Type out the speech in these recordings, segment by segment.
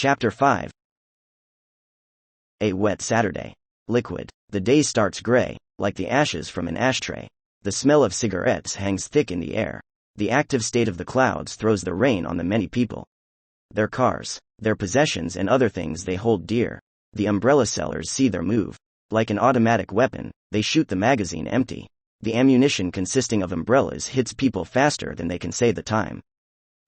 Chapter 5. A wet Saturday. Liquid. The day starts gray, like the ashes from an ashtray. The smell of cigarettes hangs thick in the air. The active state of the clouds throws the rain on the many people. Their cars, their possessions and other things they hold dear. The umbrella sellers see their move. Like an automatic weapon, they shoot the magazine empty. The ammunition consisting of umbrellas hits people faster than they can say the time.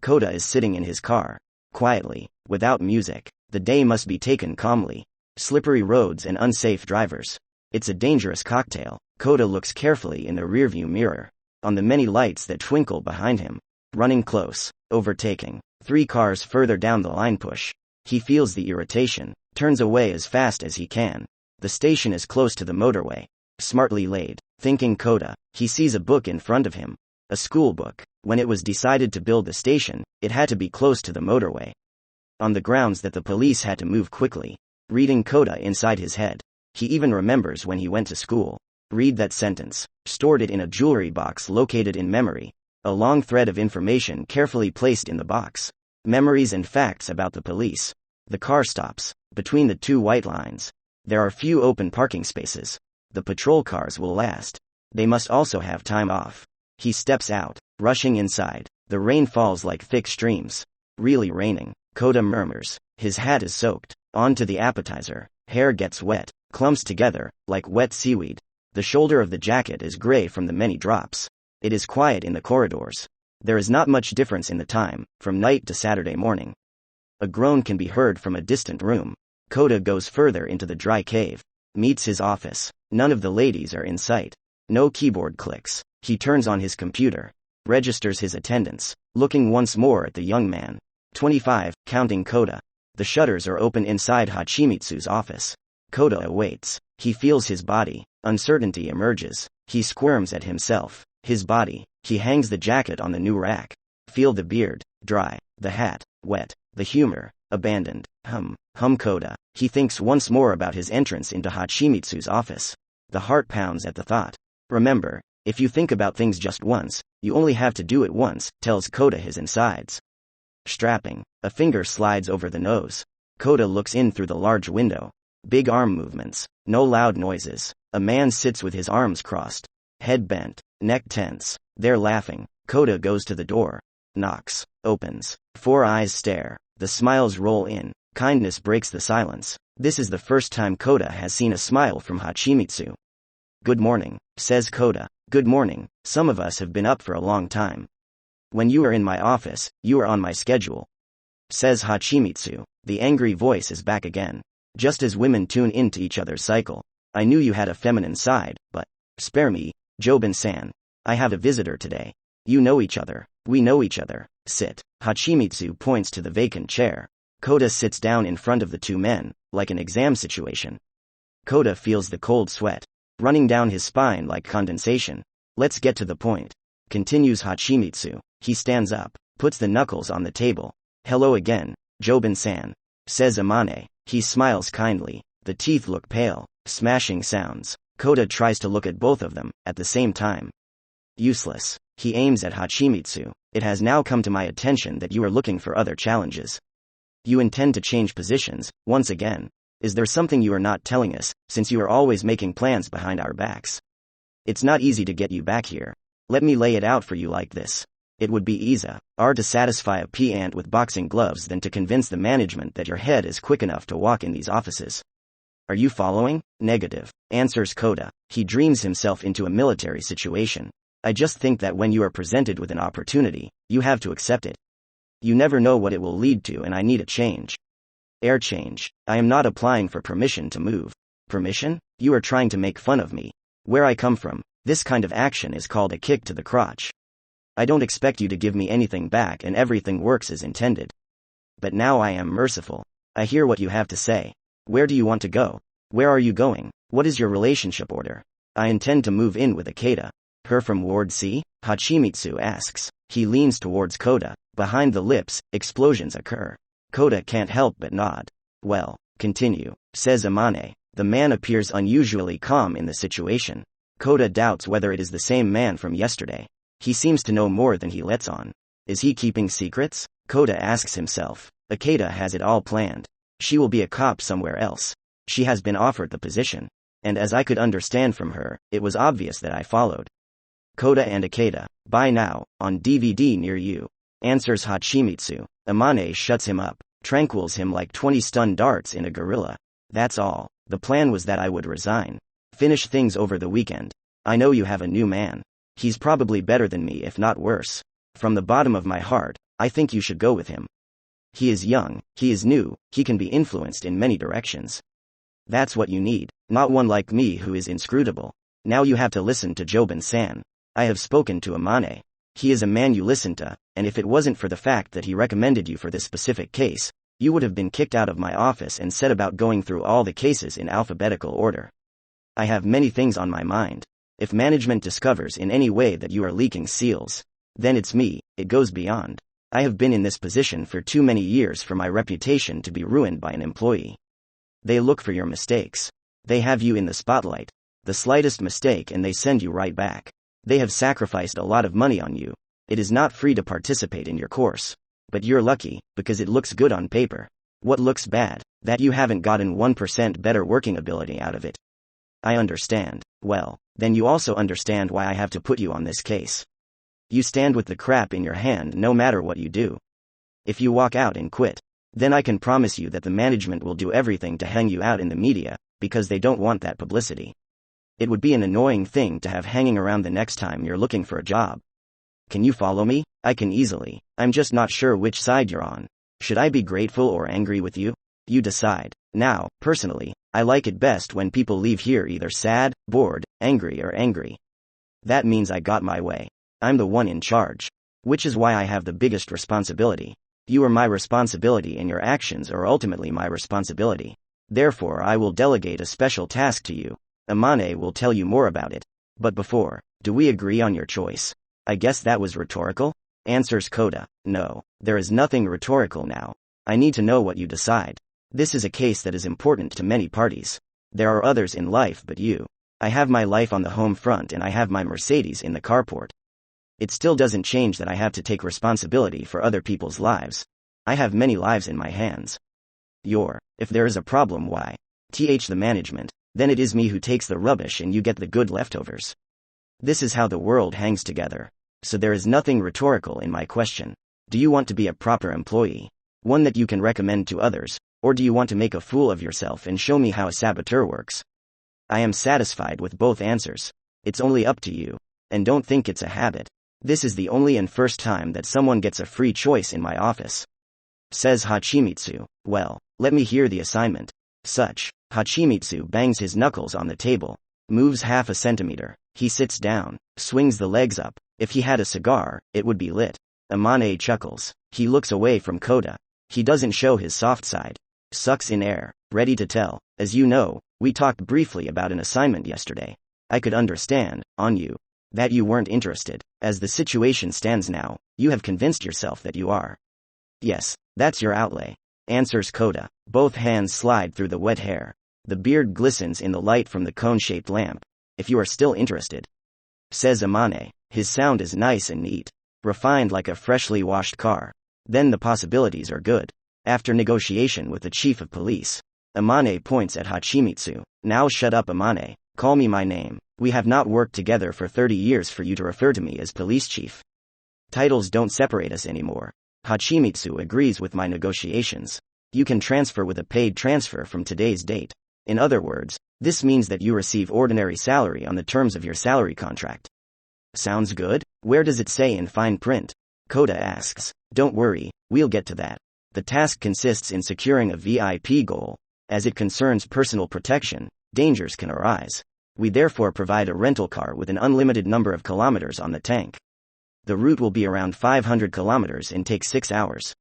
Kota is sitting in his car. Quietly, without music. The day must be taken calmly. Slippery roads and unsafe drivers. It's a dangerous cocktail. Kota looks carefully in the rearview mirror. On the many lights that twinkle behind him. Running close. Overtaking. 3 cars further down the line push. He feels the irritation. Turns away as fast as he can. The station is close to the motorway. Smartly laid. Thinking Kota. He sees a book in front of him. A school book. When it was decided to build the station, it had to be close to the motorway. On the grounds that the police had to move quickly. Reading Kota inside his head. He even remembers when he went to school. Read that sentence. Stored it in a jewelry box located in memory. A long thread of information carefully placed in the box. Memories and facts about the police. The car stops. Between the 2 white lines. There are few open parking spaces. The patrol cars will last. They must also have time off. He steps out, rushing inside. The rain falls like thick streams. Really raining. Kota murmurs. His hat is soaked. On to the appetizer. Hair gets wet, clumps together, like wet seaweed. The shoulder of the jacket is gray from the many drops. It is quiet in the corridors. There is not much difference in the time, from night to Saturday morning. A groan can be heard from a distant room. Kota goes further into the dry cave. Meets his office. None of the ladies are in sight. No keyboard clicks. He turns on his computer. Registers his attendance. Looking once more at the young man. 25, counting Kota. The shutters are open inside Hachimitsu's office. Kota awaits. He feels his body. Uncertainty emerges. He squirms at himself. His body. He hangs the jacket on the new rack. Feel the beard. Dry. The hat. Wet. The humor. Abandoned. Hum Kota. He thinks once more about his entrance into Hachimitsu's office. The heart pounds at the thought. Remember, if you think about things just once, you only have to do it once, tells Kota his insides. Strapping. A finger slides over the nose. Kota looks in through the large window. Big arm movements. No loud noises. A man sits with his arms crossed. Head bent. Neck tense. They're laughing. Kota goes to the door. Knocks. Opens. 4 eyes stare. The smiles roll in. Kindness breaks the silence. This is the first time Kota has seen a smile from Hachimitsu. Good morning, says Kota. Good morning. Some of us have been up for a long time. When you are in my office, you are on my schedule, says Hachimitsu. The angry voice is back again. Just as women tune into each other's cycle. I knew you had a feminine side, but spare me, Jobin-san. I have a visitor today. You know each other. We know each other. Sit. Hachimitsu points to the vacant chair. Kota sits down in front of the 2 men, like an exam situation. Kota feels the cold sweat running down his spine like condensation. Let's get to the point, continues Hachimitsu. He stands up, puts the knuckles on the table. Hello again, Jobin-san, says Amane. He smiles kindly. The teeth look pale. Smashing sounds. Kota tries to look at both of them, at the same time. Useless. He aims at Hachimitsu. It has now come to my attention that you are looking for other challenges. You intend to change positions, once again. Is there something you are not telling us, since you are always making plans behind our backs? It's not easy to get you back here. Let me lay it out for you like this. It would be easier to satisfy a pea-ant with boxing gloves than to convince the management that your head is quick enough to walk in these offices. Are you following? Negative, answers Kota. He dreams himself into a military situation. I just think that when you are presented with an opportunity, you have to accept it. You never know what it will lead to, and I need a change. Air change. I am not applying for permission to move. Permission? You are trying to make fun of me. Where I come from, this kind of action is called a kick to the crotch. I don't expect you to give me anything back and everything works as intended. But now I am merciful. I hear what you have to say. Where do you want to go? Where are you going? What is your relationship order? I intend to move in with Akeda. Her from Ward C? Hachimitsu asks. He leans towards Kota. Behind the lips, explosions occur. Kota can't help but nod. Well, continue, says Amane. The man appears unusually calm in the situation. Kota doubts whether it is the same man from yesterday. He seems to know more than he lets on. Is he keeping secrets? Kota asks himself. Ikeda has it all planned. She will be a cop somewhere else. She has been offered the position. And as I could understand from her, it was obvious that I followed. Kota and Ikeda, buy now, on DVD near you, answers Hachimitsu. Amane shuts him up, tranquils him like 20 stun darts in a gorilla. That's all. The plan was that I would resign. Finish things over the weekend. I know you have a new man. He's probably better than me if not worse. From the bottom of my heart, I think you should go with him. He is young, he is new, he can be influenced in many directions. That's what you need, not one like me who is inscrutable. Now you have to listen to Joban-san. I have spoken to Amane. He is a man you listen to, and if it wasn't for the fact that he recommended you for this specific case, you would have been kicked out of my office and set about going through all the cases in alphabetical order. I have many things on my mind. If management discovers in any way that you are leaking seals, then it's me, it goes beyond. I have been in this position for too many years for my reputation to be ruined by an employee. They look for your mistakes. They have you in the spotlight. The slightest mistake and they send you right back. They have sacrificed a lot of money on you. It is not free to participate in your course. But you're lucky, because it looks good on paper. What looks bad? That you haven't gotten 1% better working ability out of it. I understand. Well, then you also understand why I have to put you on this case. You stand with the crap in your hand no matter what you do. If you walk out and quit, then I can promise you that the management will do everything to hang you out in the media, because they don't want that publicity. It would be an annoying thing to have hanging around the next time you're looking for a job. Can you follow me? I can easily. I'm just not sure which side you're on. Should I be grateful or angry with you? You decide. Now, personally, I like it best when people leave here either sad, bored, angry or angry. That means I got my way. I'm the one in charge. Which is why I have the biggest responsibility. You are my responsibility and your actions are ultimately my responsibility. Therefore I will delegate a special task to you. Amane will tell you more about it. But before, do we agree on your choice? I guess that was rhetorical? Answers Kota. No, there is nothing rhetorical now. I need to know what you decide. This is a case that is important to many parties. There are others in life but you. I have my life on the home front and I have my Mercedes in the carport. It still doesn't change that I have to take responsibility for other people's lives. I have many lives in my hands. If there is a problem, why? The management. Then it is me who takes the rubbish and you get the good leftovers. This is how the world hangs together. So there is nothing rhetorical in my question. Do you want to be a proper employee? One that you can recommend to others, or do you want to make a fool of yourself and show me how a saboteur works? I am satisfied with both answers. It's only up to you. And don't think it's a habit. This is the only and first time that someone gets a free choice in my office. Says Hachimitsu. Well, let me hear the assignment. Hachimitsu bangs his knuckles on the table, moves half a centimeter. He sits down, swings the legs up. If he had a cigar, it would be lit. Amane chuckles. He looks away from Kota. He doesn't show his soft side. Sucks in air, ready to tell. As you know, we talked briefly about an assignment yesterday. I could understand, on you, that you weren't interested. As the situation stands now, you have convinced yourself that you are. Yes, that's your outlay. Answers Kota. Both hands slide through the wet hair. The beard glistens in the light from the cone-shaped lamp. If you are still interested. Says Amane. His sound is nice and neat. Refined like a freshly washed car. Then the possibilities are good. After negotiation with the chief of police. Amane points at Hachimitsu. Now shut up, Amane. Call me my name. We have not worked together for 30 years for you to refer to me as police chief. Titles don't separate us anymore. Hachimitsu agrees with my negotiations. You can transfer with a paid transfer from today's date. In other words, this means that you receive ordinary salary on the terms of your salary contract. Sounds good? Where does it say in fine print? Kota asks. Don't worry, we'll get to that. The task consists in securing a VIP goal. As it concerns personal protection, dangers can arise. We therefore provide a rental car with an unlimited number of kilometers on the tank. The route will be around 500 kilometers and take 6 hours.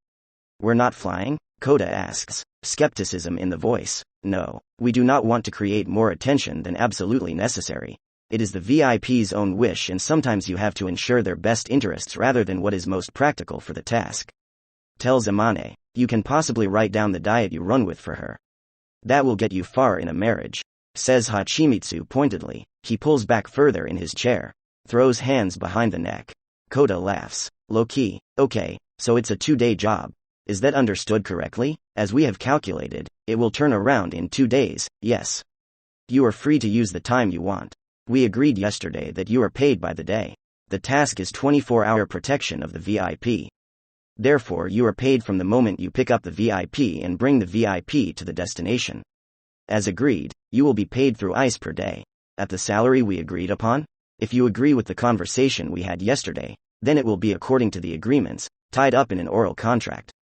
We're not flying? Kota asks, skepticism in the voice. No, we do not want to create more attention than absolutely necessary. It is the VIP's own wish and sometimes you have to ensure their best interests rather than what is most practical for the task. Tells Amane, you can possibly write down the diet you run with for her. That will get you far in a marriage. Says Hachimitsu pointedly. He pulls back further in his chair. Throws hands behind the neck. Kota laughs. Low-key. Okay, so it's a 2-day job. Is that understood correctly? As we have calculated, it will turn around in 2 days, yes. You are free to use the time you want. We agreed yesterday that you are paid by the day. The task is 24-hour protection of the VIP. Therefore, you are paid from the moment you pick up the VIP and bring the VIP to the destination. As agreed, you will be paid through ICE per day. At the salary we agreed upon? If you agree with the conversation we had yesterday, then it will be according to the agreements, tied up in an oral contract.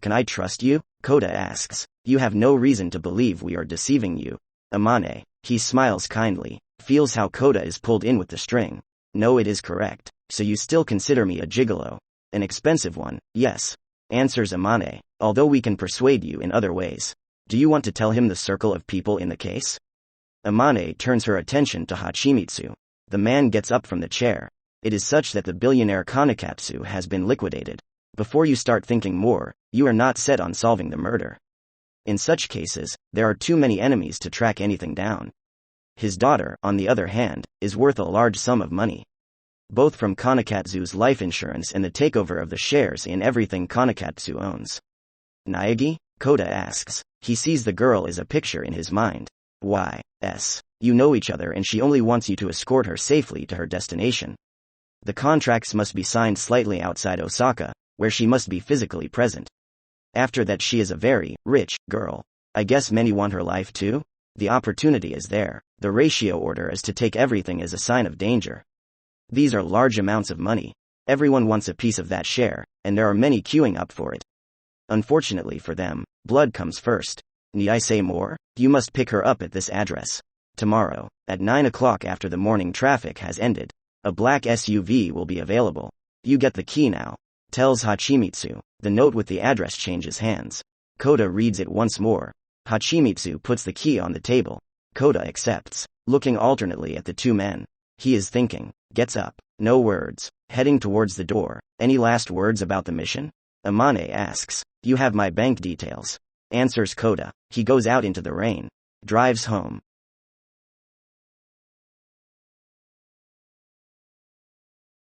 Can I trust you? Kota asks. You have no reason to believe we are deceiving you. Amane. He smiles kindly, feels how Kota is pulled in with the string. No, it is correct. So you still consider me a gigolo? An expensive one, yes. Answers Amane. Although we can persuade you in other ways. Do you want to tell him the circle of people in the case? Amane turns her attention to Hachimitsu. The man gets up from the chair. It is such that the billionaire Konakatsu has been liquidated. Before you start thinking more, you are not set on solving the murder. In such cases, there are too many enemies to track anything down. His daughter, on the other hand, is worth a large sum of money. Both from Konakatsu's life insurance and the takeover of the shares in everything Konakatsu owns. Naegi? Kota asks. He sees the girl as a picture in his mind. Why, yes. You know each other and she only wants you to escort her safely to her destination. The contracts must be signed slightly outside Osaka, where she must be physically present. After that, she is a very rich girl. I guess many want her life too? The opportunity is there. The ratio order is to take everything as a sign of danger. These are large amounts of money. Everyone wants a piece of that share, and there are many queuing up for it. Unfortunately for them, blood comes first. Need I say more? You must pick her up at this address. Tomorrow, at 9 o'clock after the morning traffic has ended. A black SUV will be available. You get the key now. Tells Hachimitsu. The note with the address changes hands. Kota reads it once more. Hachimitsu puts the key on the table. Kota accepts, looking alternately at the two men. He is thinking. Gets up. No words. Heading towards the door. Any last words about the mission? Amane asks. You have my bank details. Answers Kota. He goes out into the rain. Drives home.